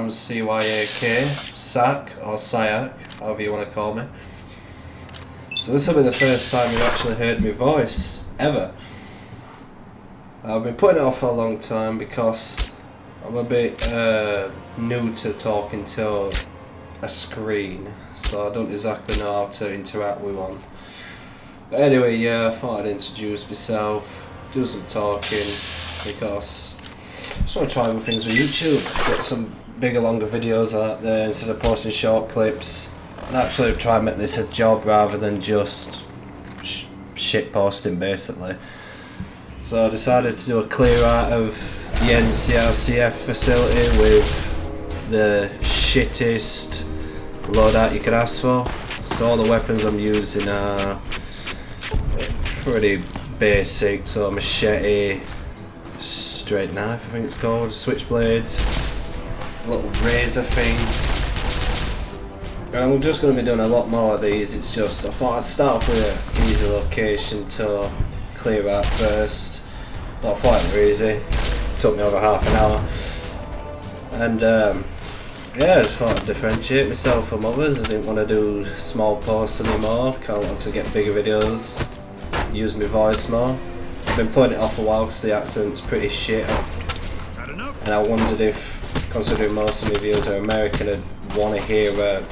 I'm CYAK, SAC, or SIAC, however you want to call me. So this will be the first time you've actually heard my voice, ever. I've been putting it off for a long time because I'm a bit new to talking to a screen, so I don't exactly know how to interact with one. But anyway, yeah, I thought I'd introduce myself, do some talking, because I just want to try other things with YouTube, get some bigger, longer videos out there instead of posting short clips, and actually try and make this a job rather than just shit posting basically. So I decided to do a clear out of the NCRCF facility with the shittest loadout you could ask for. So all the weapons I'm using are pretty basic, so machete, straight knife I think it's called, switchblade, little razor thing. And I'm just going to be doing a lot more of these. It's just, I thought I'd start off with an easy location to clear out first. But I thought it was easy. It took me over half an hour. And yeah, I just thought I'd differentiate myself from others. I didn't want to do small posts anymore. Kind of want to get bigger videos, use my voice more. I've been putting it off a while because the accent's pretty shit. And I wondered if, considering most of my viewers are American, I'd want to hear an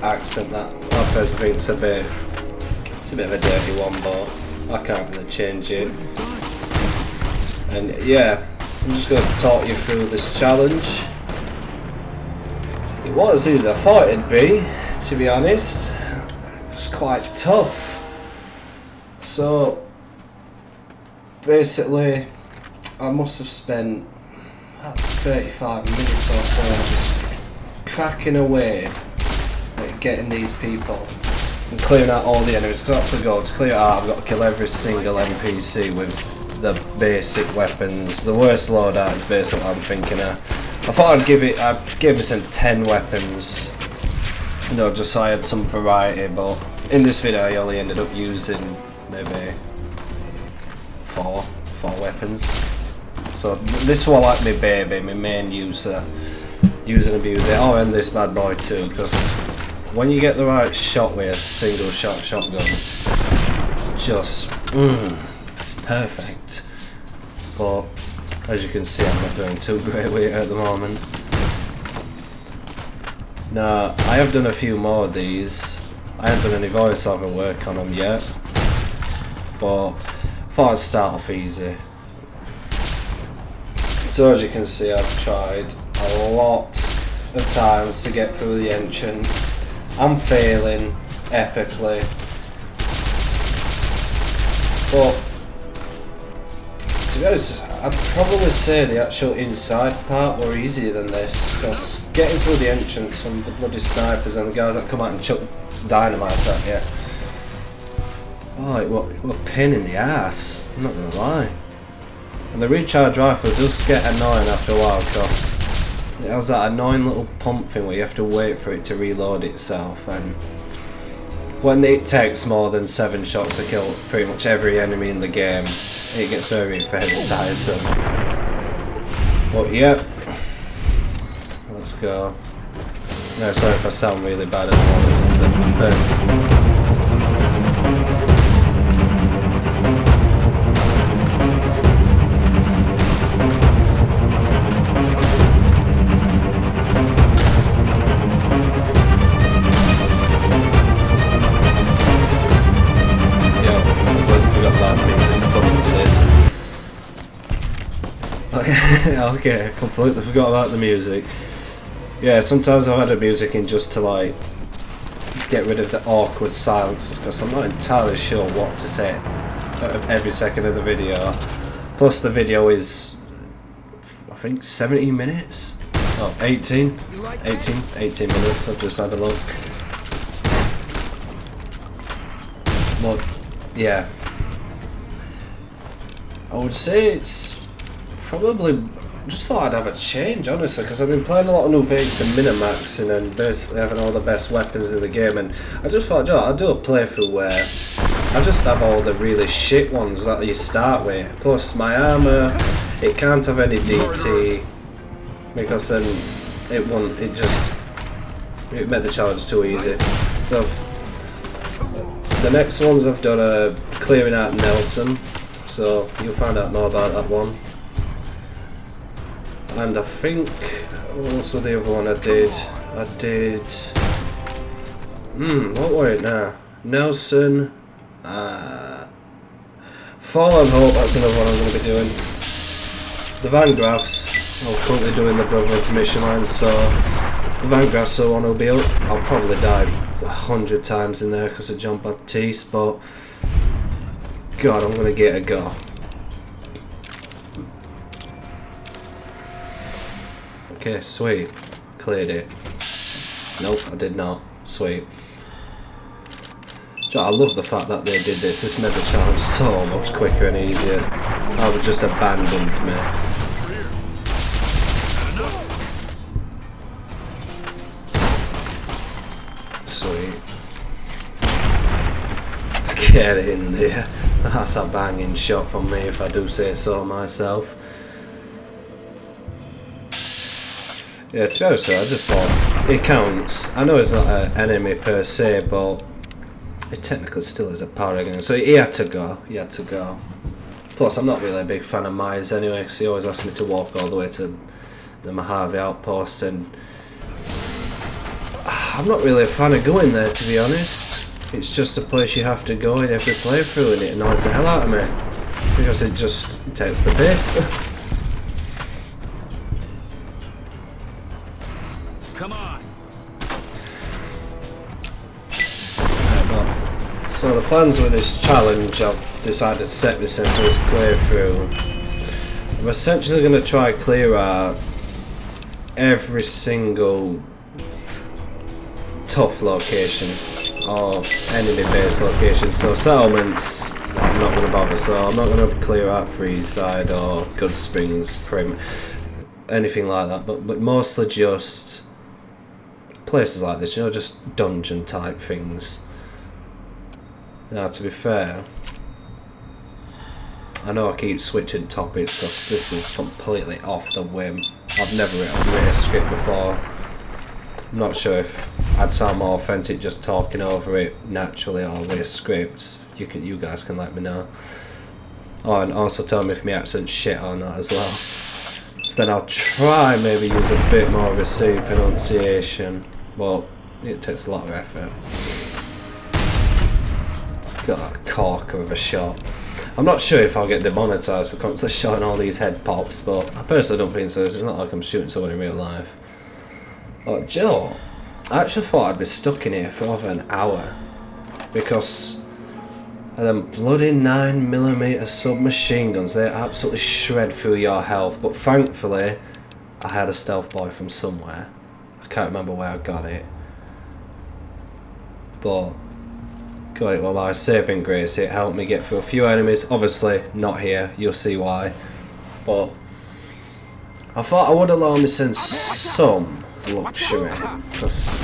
accent that I personally think it's a bit of a dirty one, but I can't really change it. And yeah, I'm just going to talk you through this challenge. It wasn't as easy as I thought it'd be, to be honest. It's quite tough. So basically, I must have spent about 35 minutes or so just cracking away at getting these people and clearing out all the enemies, because that's the goal. To clear it out, I've got to kill every single NPC with the basic weapons. The worst loadout is basically what I'm thinking of. I thought I'd give myself 10 weapons, you know, just so I had some variety, but in this video I only ended up using maybe four weapons. So this one like my baby, my main user, use and abuse it. I'll end this bad boy too, because when you get the right shot with a single shot shotgun, just it's perfect. But as you can see, I'm not doing too great with it at the moment. Now, I have done a few more of these. I haven't done any voiceover work on them yet, but I thought I'd start off easy. So as you can see, I've tried a lot of times to get through the entrance. I'm failing epically, but to be honest, I'd probably say the actual inside part were easier than this, because getting through the entrance from the bloody snipers and the guys that come out and chuck dynamite at you, oh, what a pain in the ass, I'm not gonna lie. And the recharge rifle does get annoying after a while, because it has that annoying little pump thing where you have to wait for it to reload itself, and when it takes more than 7 shots to kill pretty much every enemy in the game, it gets very tiresome. But yeah, let's go. No, sorry if I sound really bad at the moment. This is the first. Okay, I completely forgot about the music. Yeah, sometimes I've added music in just to like get rid of the awkward silences, because I'm not entirely sure what to say every second of the video. Plus the video is, I think, 17 minutes? Oh, 18 minutes, I've just had a look. But yeah, I would say it's probably, just thought I'd have a change, honestly, because I've been playing a lot of new Vegas and Minimaxing and basically having all the best weapons in the game, and I just thought, Joe, I'll do a playthrough where I just have all the really shit ones that you start with. Plus my armour, it can't have any DT, because then it won't. It made the challenge too easy. So the next ones I've done are clearing out Nelson, so you'll find out more about that one. And I think also the other one I did. What were it now? Nelson. Fallen Hope. That's another one I'm going to be doing. The Van Graffs. I'm currently doing the Brotherhood's mission line, so the Van Graffs are one will be up. I'll probably die 100 times in there because of John Baptiste, but God, I'm going to get a go. Okay, sweet. Cleared it. Nope, I did not. Sweet. I love the fact that they did this. This made the challenge so much quicker and easier. Now they just abandoned me. Sweet. Get in there. That's a banging shot from me if I do say so myself. Yeah, to be honest, I just thought it counts. I know it's not an enemy per se, but it technically still is a paragon. So he had to go. He had to go. Plus, I'm not really a big fan of Myers anyway, because he always asks me to walk all the way to the Mojave outpost, and I'm not really a fan of going there, to be honest. It's just a place you have to go in every playthrough, and it annoys the hell out of me because it just takes the piss. Come on. So the plans with this challenge, I've decided to set this into this playthrough. I'm essentially going to try clear out every single tough location or enemy base location. So settlements, I'm not going to bother. So I'm not going to clear out Freeside or Good Springs, Prim, anything like that. But mostly just places like this, you know, just dungeon type things. Now, to be fair, I know I keep switching topics because this is completely off the whim. I've never written a script before. I'm not sure if I'd sound more authentic just talking over it naturally or with a script. You guys can let me know. Oh, and also tell me if my accent's shit or not as well. So then I'll try maybe use a bit more of a C pronunciation, but it takes a lot of effort. Got a corker of a shot. I'm not sure if I'll get demonetized for constantly shotting all these head pops, but I personally don't think so. It's not like I'm shooting someone in real life. Oh, Joe, I actually thought I'd be stuck in here for over an hour because of them bloody 9mm submachine guns. They absolutely shred through your health, but thankfully I had a stealth boy from somewhere. I can't remember where I got it, but got it. Well, my saving grace, it helped me get through a few enemies. Obviously not here, you'll see why, but I thought I would allow myself some luxury because,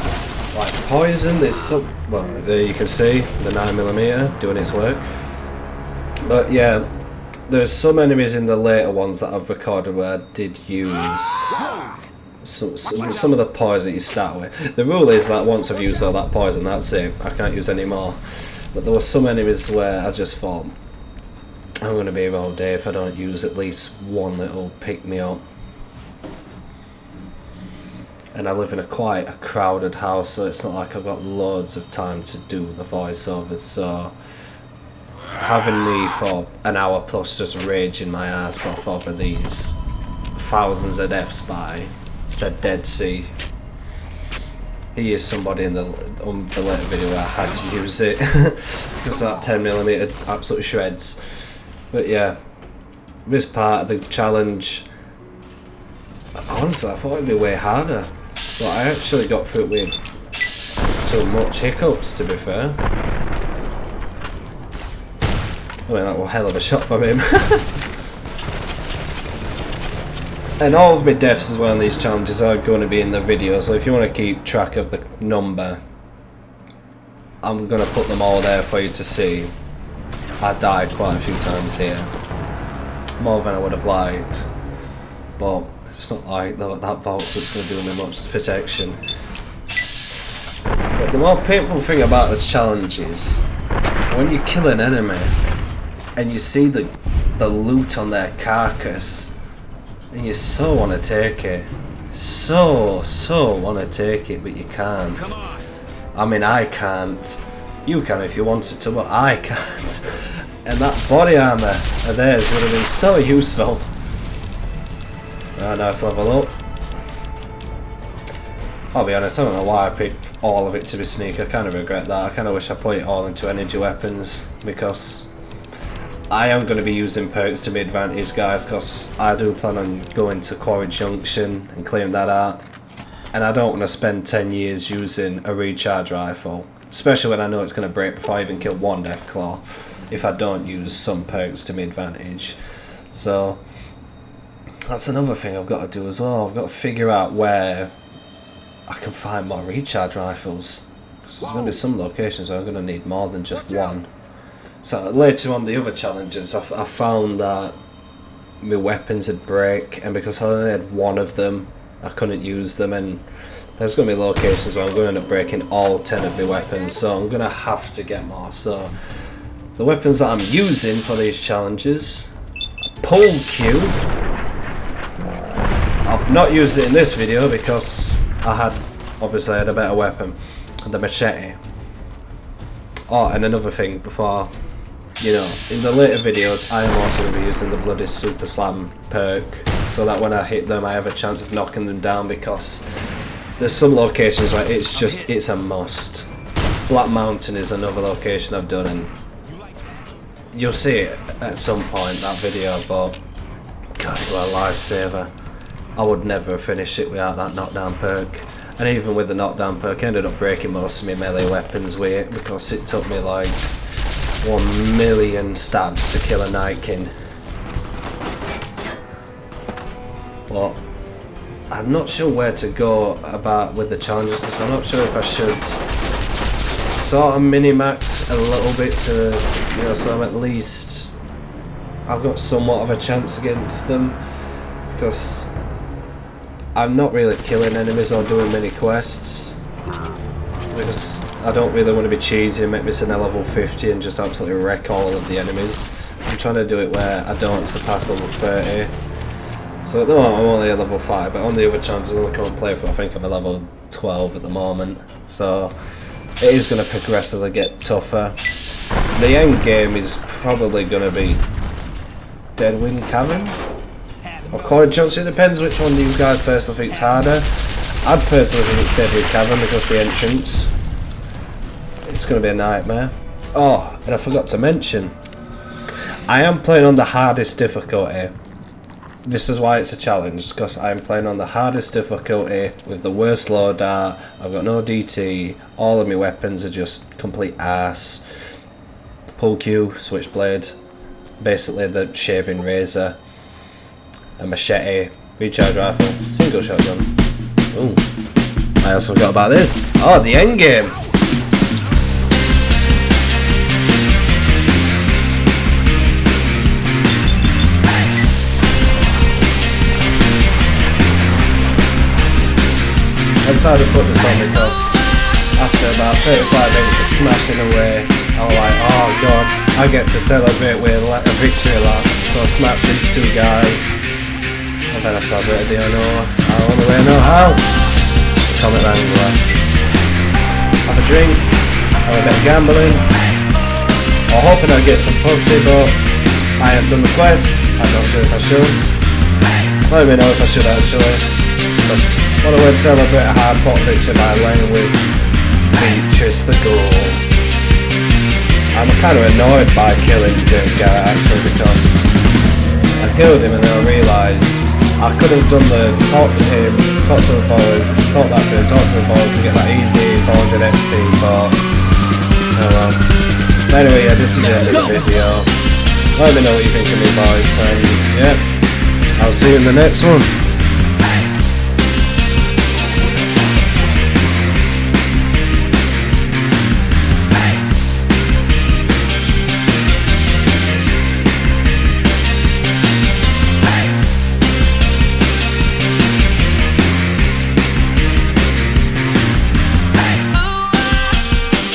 like, poison, there's some, well, there you can see the 9mm doing its work. But yeah, there's some enemies in the later ones that I've recorded where I did use some of the poison you start with. The rule is that once I've used all that poison, that's it, I can't use any more. But there were some enemies where I just thought, I'm going to be here all day if I don't use at least one that'll pick me up. And I live in quite a crowded house, so it's not like I've got loads of time to do the voiceovers, so having me for an hour plus just raging my ass off over these thousands of deaths by said Dead Sea. He is somebody in the later video where I had to use it because that 10mm absolutely shreds. But yeah, this part of the challenge, honestly I thought it'd be way harder, but I actually got through it with too much hiccups, to be fair. I mean, that was a hell of a shot from him. And all of my deaths as well in these challenges are going to be in the video, so if you want to keep track of the number, I'm going to put them all there for you to see. I died quite a few times here, more than I would have liked, but It's not like that vault's what's going to do me much protection. But the more painful thing about this challenge is when you kill an enemy and you see the loot on their carcass and you so want to take it. So want to take it, but you can't. I mean, I can't. You can if you wanted to, but I can't. And that body armor of theirs would have been so useful. Nice level up. I'll be honest, I don't know why I picked all of it to be sneak. I kind of regret that. I kind of wish I put it all into energy weapons, because I am going to be using perks to my advantage, guys, because I do plan on going to Quarry Junction and clearing that out. And I don't want to spend 10 years using a recharge rifle, especially when I know it's going to break before I even kill one Deathclaw, if I don't use some perks to my advantage. So that's another thing I've got to do as well. I've got to figure out where I can find more recharge rifles, because there's going to be some locations where I'm going to need more than just one. So later on the other challenges, I found that my weapons would break, and because I only had one of them, I couldn't use them, and there's going to be locations where I'm going to end up breaking all 10 of my weapons, so I'm going to have to get more. So the weapons that I'm using for these challenges, pole Q. I've not used it in this video because obviously I had a better weapon, the machete. Oh, and another thing before, you know, in the later videos I am also going to be using the bloody super slam perk, so that when I hit them I have a chance of knocking them down, because there's some locations where it's a must. Black Mountain is another location I've done, and you'll see it at some point, that video, but God, it was a lifesaver. I would never have finished it without that knockdown perk. And even with the knockdown perk, I ended up breaking most of my melee weapons with it, because it took me like 1,000,000 stabs to kill a Night King. But I'm not sure where to go about with the challenges, because I'm not sure if I should sort of mini-max a little bit to, you know, so I'm at least, I've got somewhat of a chance against them, because I'm not really killing enemies or doing many quests, because I don't really want to be cheesy and make this in a level 50 and just absolutely wreck all of the enemies. I'm trying to do it where I don't surpass level 30. So at the moment I'm only at level 5, but on the other challenges I can't play for, I think I'm at level 12 at the moment. So it is going to progressively get tougher. The end game is probably going to be Deadwind Cavern or Quarry Junction. It depends which one you guys personally think is harder. I'd personally think it's Deadwind Cavern, because the entrance, it's going to be a nightmare. Oh, and I forgot to mention, I am playing on the hardest difficulty. This is why it's a challenge, because I am playing on the hardest difficulty with the worst loadout. I've got no DT, all of my weapons are just complete arse. Pull Q, switchblade, basically the shaving razor, a machete, recharge rifle, single shotgun. Ooh, I also forgot about this. Oh, the end game. I decided to put this on because after about 35 minutes of smashing away, I was like, oh god, I get to celebrate with a victory lap. So I smacked these two guys, and then I celebrated the only way I know how. Atomic Wrangler. Have a drink, have a bit of gambling. I'm hoping I get some pussy, but I have done the quest. I'm not sure if I should. Let me know if I should actually. Because what I would celebrate a hard fought victory by laying with Beatrice the Ghoul. I'm kind of annoyed by killing James Garrett actually, because I killed him and then I realised I could have done the talk to him, talk to the followers, talk back to him, talk to the followers to get that easy 400 XP, but oh well. Anyway, yeah, this is the end of the video. Let me know what you think of me, boys, and yeah, I'll see you in the next one.